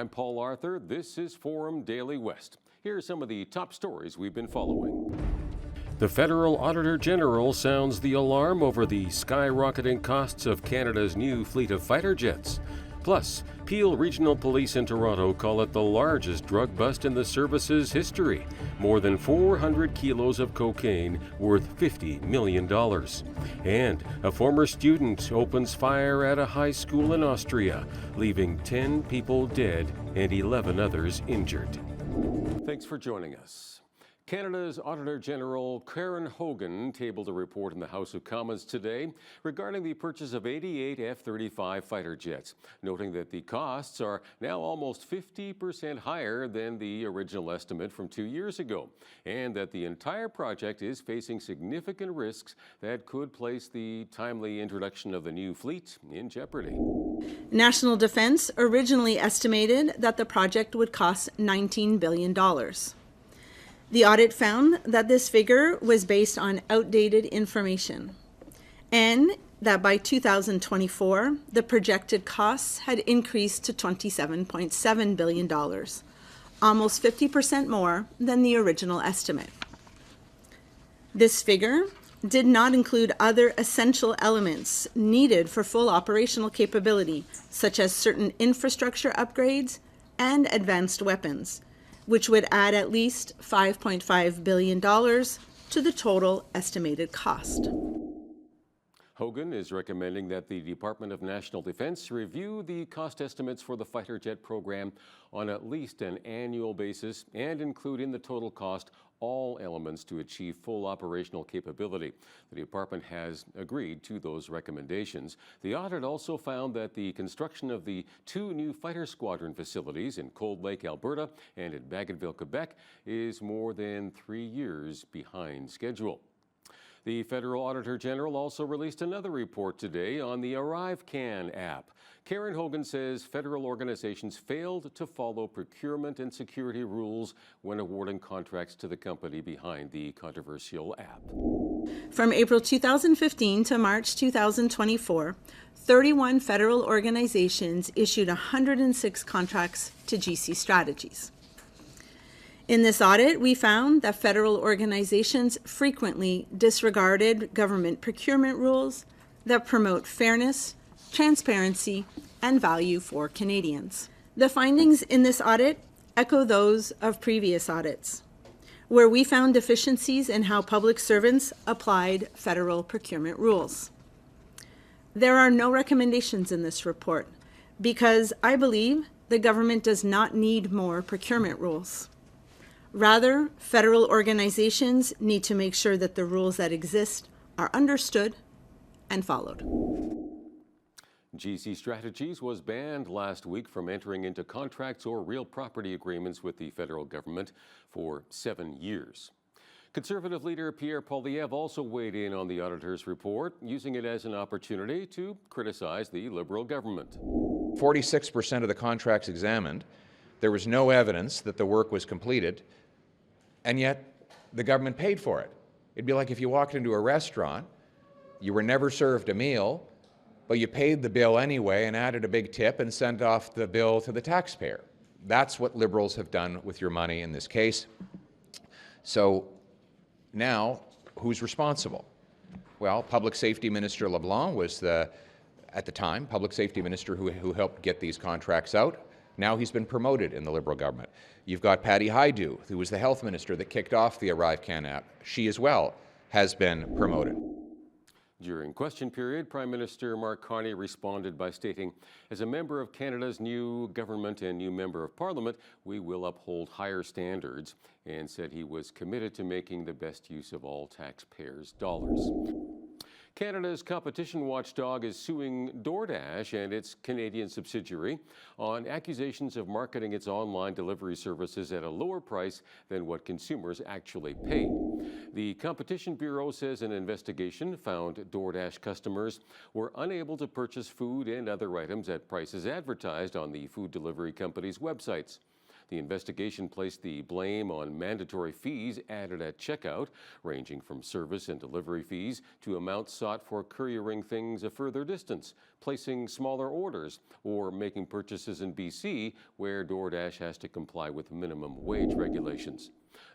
I'm Paul Arthur. This is Forum Daily West. Here are some of the top stories we've been following. The Federal Auditor General sounds the alarm over the skyrocketing costs of Canada's new fleet of fighter jets. Plus, Peel Regional Police in Toronto call it the largest drug bust in the service's history. More than 400 kilos of cocaine worth $50 million. And a former student opens fire at a high school in Austria, leaving 10 people dead and 11 others injured. Thanks for joining us. Canada's Auditor General Karen Hogan tabled a report in the House of Commons today regarding the purchase of 88 F-35 fighter jets, noting that the costs are now almost 50% higher than the original estimate from 2 years ago, and that the entire project is facing significant risks that could place the timely introduction of the new fleet in jeopardy. National Defence originally estimated that the project would cost $19 billion. The audit found that this figure was based on outdated information and that by 2024, the projected costs had increased to $27.7 billion, almost 50% more than the original estimate. This figure did not include other essential elements needed for full operational capability, such as certain infrastructure upgrades and advanced weapons, which would add at least $5.5 billion to the total estimated cost. Hogan is recommending that the Department of National Defence review the cost estimates for the fighter jet program on at least an annual basis and include in the total cost all elements to achieve full operational capability. The department has agreed to those recommendations. The audit also found that the construction of the 2 new fighter squadron facilities in Cold Lake, Alberta and in Bagotville, Quebec is more than 3 years behind schedule. The Federal Auditor General also released another report today on the ArriveCAN app. Karen Hogan says federal organizations failed to follow procurement and security rules when awarding contracts to the company behind the controversial app. From April 2015 to March 2024, 31 federal organizations issued 106 contracts to GC Strategies. In this audit, we found that federal organizations frequently disregarded government procurement rules that promote fairness, transparency, and value for Canadians. The findings in this audit echo those of previous audits, where we found deficiencies in how public servants applied federal procurement rules. There are no recommendations in this report because I believe the government does not need more procurement rules. Rather, federal organizations need to make sure that the rules that exist are understood and followed. GC Strategies was banned last week from entering into contracts or real property agreements with the federal government for 7 years. Conservative leader Pierre Poilievre also weighed in on the auditor's report, using it as an opportunity to criticize the Liberal government. 46% of the contracts examined, there was no evidence that the work was completed, and yet the government paid for it. It'd be like if you walked into a restaurant, you were never served a meal, but you paid the bill anyway and added a big tip and sent off the bill to the taxpayer. That's what Liberals have done with your money in this case. So now, who's responsible? Well, Public Safety Minister LeBlanc was at the time, Public Safety Minister who helped get these contracts out. Now he's been promoted in the Liberal government. You've got Patty Hajdu, who was the Health Minister that kicked off the ArriveCAN app. She as well has been promoted. During question period, Prime Minister Mark Carney responded by stating, "As a member of Canada's new government and new member of Parliament, we will uphold higher standards," and said he was committed to making the best use of all taxpayers' dollars. Canada's competition watchdog is suing DoorDash and its Canadian subsidiary on accusations of marketing its online delivery services at a lower price than what consumers actually pay. The Competition Bureau says an investigation found DoorDash customers were unable to purchase food and other items at prices advertised on the food delivery company's websites. The investigation placed the blame on mandatory fees added at checkout, ranging from service and delivery fees to amounts sought for couriering things a further distance, placing smaller orders, or making purchases in BC where DoorDash has to comply with minimum wage regulations.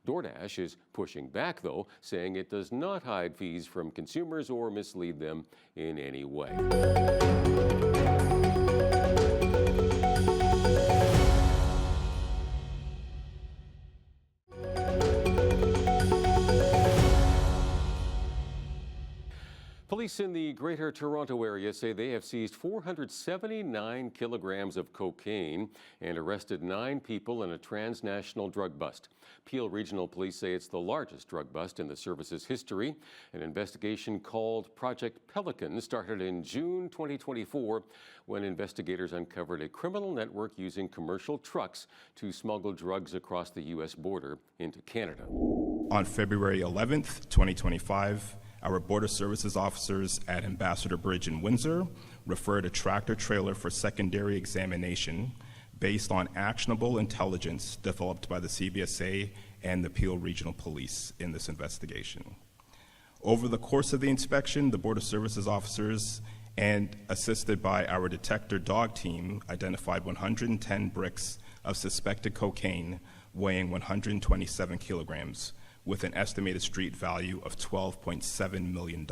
DoorDash is pushing back, though, saying it does not hide fees from consumers or mislead them in any way. Police in the Greater Toronto Area say they have seized 479 kilograms of cocaine and arrested 9 people in a transnational drug bust. Peel Regional Police say it's the largest drug bust in the service's history. An investigation called Project Pelican started in June 2024 when investigators uncovered a criminal network using commercial trucks to smuggle drugs across the U.S. border into Canada. On February 11th, 2025, our Border Services officers at Ambassador Bridge in Windsor referred a tractor-trailer for secondary examination based on actionable intelligence developed by the CBSA and the Peel Regional Police in this investigation. Over the course of the inspection, the Border Services officers, and assisted by our detector dog team, identified 110 bricks of suspected cocaine weighing 127 kilograms, with an estimated street value of $12.7 million.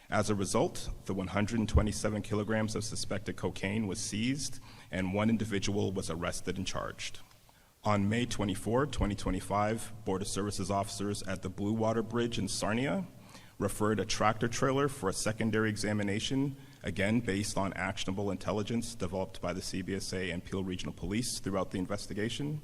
As a result, the 127 kilograms of suspected cocaine was seized and 1 individual was arrested and charged. On May 24, 2025, Border Services officers at the Blue Water Bridge in Sarnia referred a tractor trailer for a secondary examination, again based on actionable intelligence developed by the CBSA and Peel Regional Police throughout the investigation.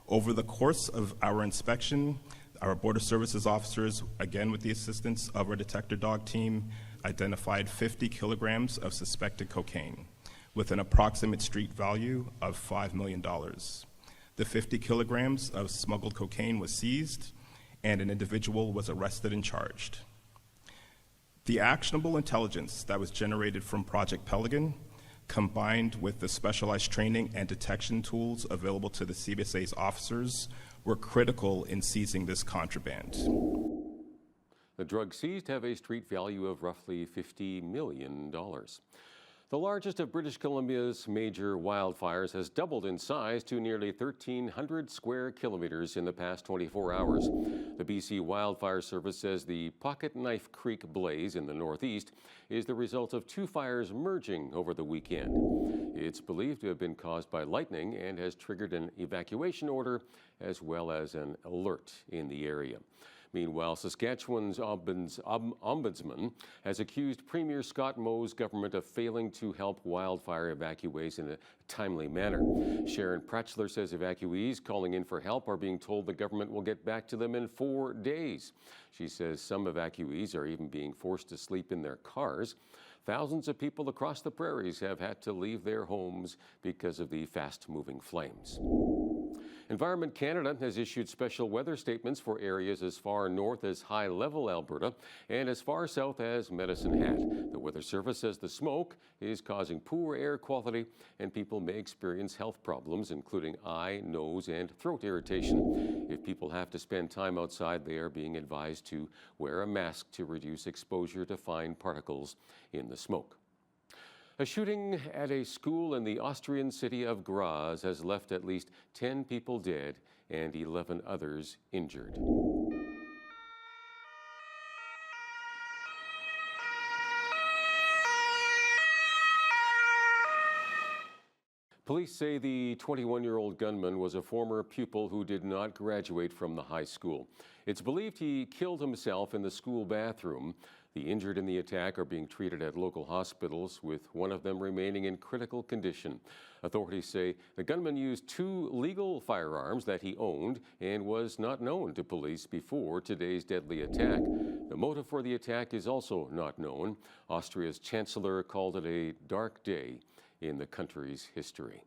Over the course of our inspection, our Border Services officers, again with the assistance of our detector dog team, identified 50 kilograms of suspected cocaine with an approximate street value of $5 million. The 50 kilograms of smuggled cocaine was seized and an individual was arrested and charged. The actionable intelligence that was generated from Project Pelican, combined with the specialized training and detection tools available to the CBSA's officers, were critical in seizing this contraband. The drugs seized have a street value of roughly $50 million. The largest of British Columbia's major wildfires has doubled in size to nearly 1,300 square kilometers in the past 24 hours. The BC Wildfire Service says the Pocket Knife Creek blaze in the northeast is the result of 2 fires merging over the weekend. It's believed to have been caused by lightning and has triggered an evacuation order as well as an alert in the area. Meanwhile, Saskatchewan's ombudsman has accused Premier Scott Moe's government of failing to help wildfire evacuees in a timely manner. Sharon Pratchler says evacuees calling in for help are being told the government will get back to them in 4 days. She says some evacuees are even being forced to sleep in their cars. Thousands of people across the prairies have had to leave their homes because of the fast-moving flames. Environment Canada has issued special weather statements for areas as far north as High Level Alberta and as far south as Medicine Hat. The Weather Service says the smoke is causing poor air quality and people may experience health problems, including eye, nose, and throat irritation. If people have to spend time outside, they are being advised to wear a mask to reduce exposure to fine particles in the smoke. A shooting at a school in the Austrian city of Graz has left at least 10 people dead and 11 others injured. Police say the 21-year-old gunman was a former pupil who did not graduate from the high school. It's believed he killed himself in the school bathroom. The injured in the attack are being treated at local hospitals, with one of them remaining in critical condition. Authorities say the gunman used 2 legal firearms that he owned and was not known to police before today's deadly attack. The motive for the attack is also not known. Austria's chancellor called it a dark day in the country's history.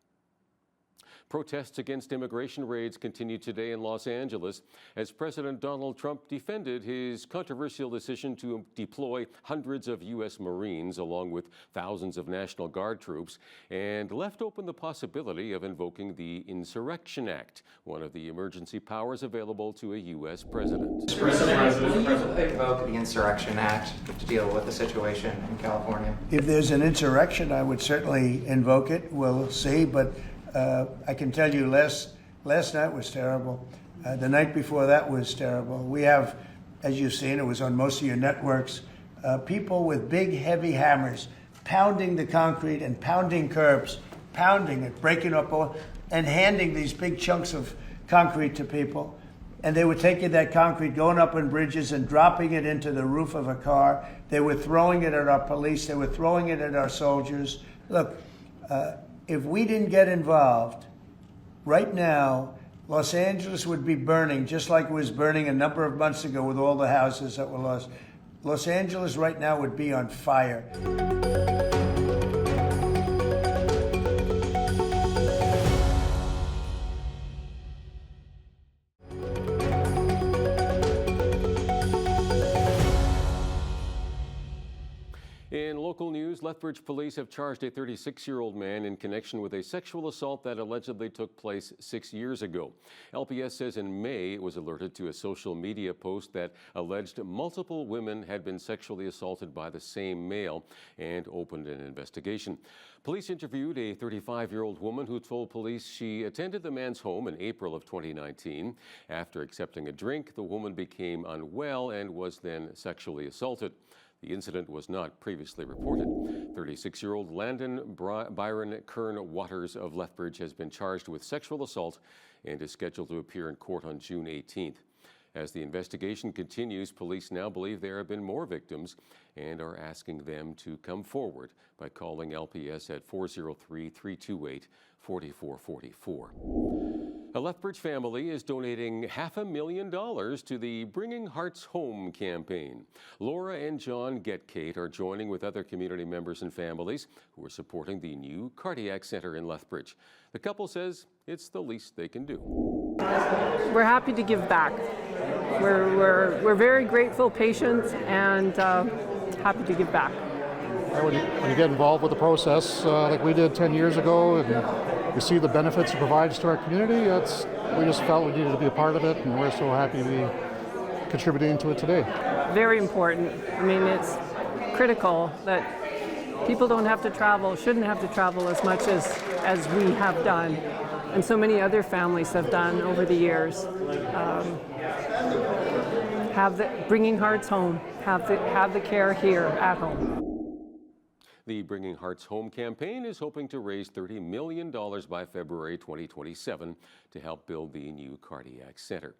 Protests against immigration raids continue today in Los Angeles as President Donald Trump defended his controversial decision to deploy hundreds of U.S. Marines along with thousands of National Guard troops and left open the possibility of invoking the Insurrection Act, one of the emergency powers available to a U.S. president. Mr. President, will you invoke the Insurrection Act to deal with the situation in California? If there's an insurrection, I would certainly invoke it. We'll see, but I can tell you last night was terrible. The night before that was terrible. We have, as you've seen, it was on most of your networks, people with big, heavy hammers pounding the concrete and pounding curbs, pounding it, breaking up all, and handing these big chunks of concrete to people. And they were taking that concrete, going up on bridges and dropping it into the roof of a car. They were throwing it at our police. They were throwing it at our soldiers. Look, if we didn't get involved, right now, Los Angeles would be burning, just like it was burning a number of months ago with all the houses that were lost. Los Angeles right now would be on fire. In local news, Lethbridge police have charged a 36-year-old man in connection with a sexual assault that allegedly took place 6 years ago. LPS says in May it was alerted to a social media post that alleged multiple women had been sexually assaulted by the same male and opened an investigation. Police interviewed a 35-year-old woman who told police she attended the man's home in April of 2019. After accepting a drink, the woman became unwell and was then sexually assaulted. The incident was not previously reported. 36-year-old Landon Byron Kern Waters of Lethbridge has been charged with sexual assault and is scheduled to appear in court on June 18th. As the investigation continues, police now believe there have been more victims and are asking them to come forward by calling LPS at 403-328-4444. A Lethbridge family is donating $500,000 to the Bringing Hearts Home campaign. Laura and John Getkate are joining with other community members and families who are supporting the new cardiac center in Lethbridge. The couple says it's the least they can do. We're happy to give back. We're very grateful patients and happy to give back. When you get involved with the process like we did 10 years ago and you see the benefits it provides to our community, we just felt we needed to be a part of it, and we're so happy to be contributing to it today. Very important. I mean, it's critical that people don't have to travel, shouldn't have to travel as much as we have done, and so many other families have done over the years. Bringing Hearts Home, have the care here at home. The Bringing Hearts Home campaign is hoping to raise $30 million by February 2027 to help build the new cardiac center.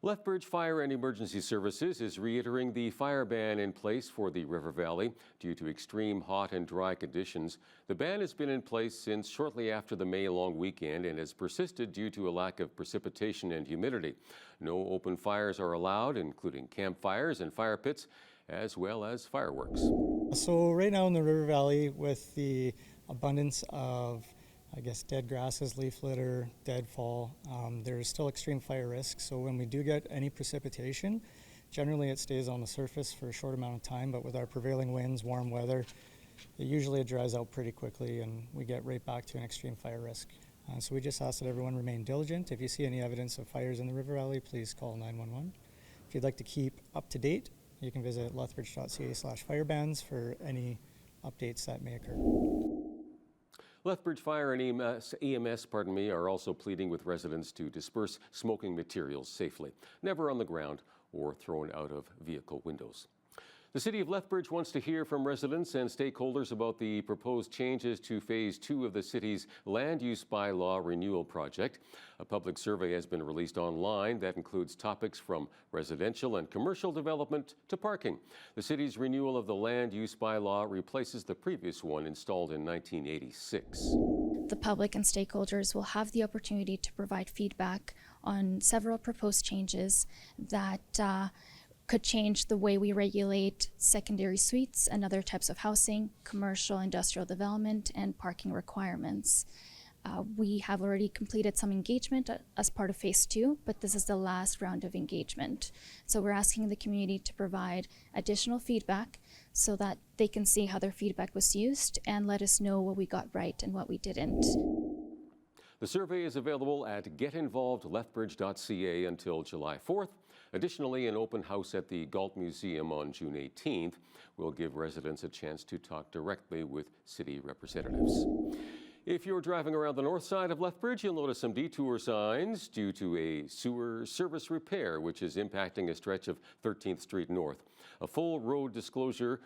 Lethbridge Fire and Emergency Services is reiterating the fire ban in place for the River Valley due to extreme hot and dry conditions. The ban has been in place since shortly after the May long weekend and has persisted due to a lack of precipitation and humidity. No open fires are allowed, including campfires and fire pits, as well as fireworks. So right now in the River Valley, with the abundance of, dead grasses, leaf litter, deadfall, there's still extreme fire risk. So when we do get any precipitation, generally it stays on the surface for a short amount of time, but with our prevailing winds, warm weather, it dries out pretty quickly and we get right back to an extreme fire risk. So we just ask that everyone remain diligent. If you see any evidence of fires in the River Valley, please call 911. If you'd like to keep up to date, you can visit lethbridge.ca/firebans for any updates that may occur. Lethbridge Fire and EMS are also pleading with residents to disperse smoking materials safely, never on the ground or thrown out of vehicle windows. The City of Lethbridge wants to hear from residents and stakeholders about the proposed changes to Phase 2 of the city's Land Use Bylaw Renewal Project. A public survey has been released online that includes topics from residential and commercial development to parking. The city's renewal of the Land Use Bylaw replaces the previous one installed in 1986. The public and stakeholders will have the opportunity to provide feedback on several proposed changes that could change the way we regulate secondary suites and other types of housing, commercial, industrial development, and parking requirements. We have already completed some engagement as part of phase 2, but this is the last round of engagement. So we're asking the community to provide additional feedback so that they can see how their feedback was used and let us know what we got right and what we didn't. The survey is available at getinvolvedlethbridge.ca until July 4th. Additionally, an open house at the Galt Museum on June 18th will give residents a chance to talk directly with city representatives. If you're driving around the north side of Lethbridge, you'll notice some detour signs due to a sewer service repair, which is impacting a stretch of 13th Street North. A full road closure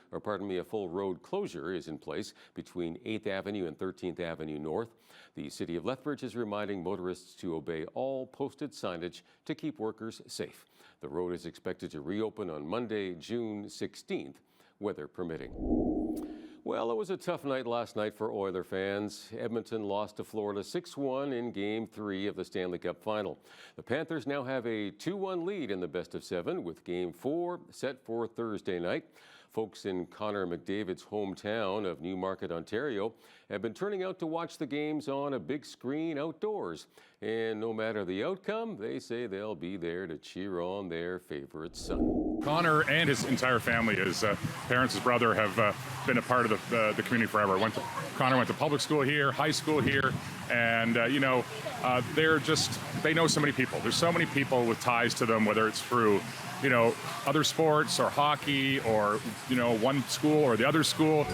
is in place between 8th Avenue and 13th Avenue North. The City of Lethbridge is reminding motorists to obey all posted signage to keep workers safe. The road is expected to reopen on Monday, June 16th, weather permitting. Well, it was a tough night last night for Oiler fans. Edmonton lost to Florida 6-1 in Game 3 of the Stanley Cup Final. The Panthers now have a 2-1 lead in the best-of-7 with Game 4 set for Thursday night. Folks in Connor McDavid's hometown of Newmarket, Ontario, have been turning out to watch the games on a big screen outdoors. And no matter the outcome, they say they'll be there to cheer on their favorite son. Connor and his entire family, his parents, his brother, have been a part of the community forever. Connor went to public school here, high school here, and they know so many people. There's so many people with ties to them, whether it's through other sports or hockey or one school or the other school.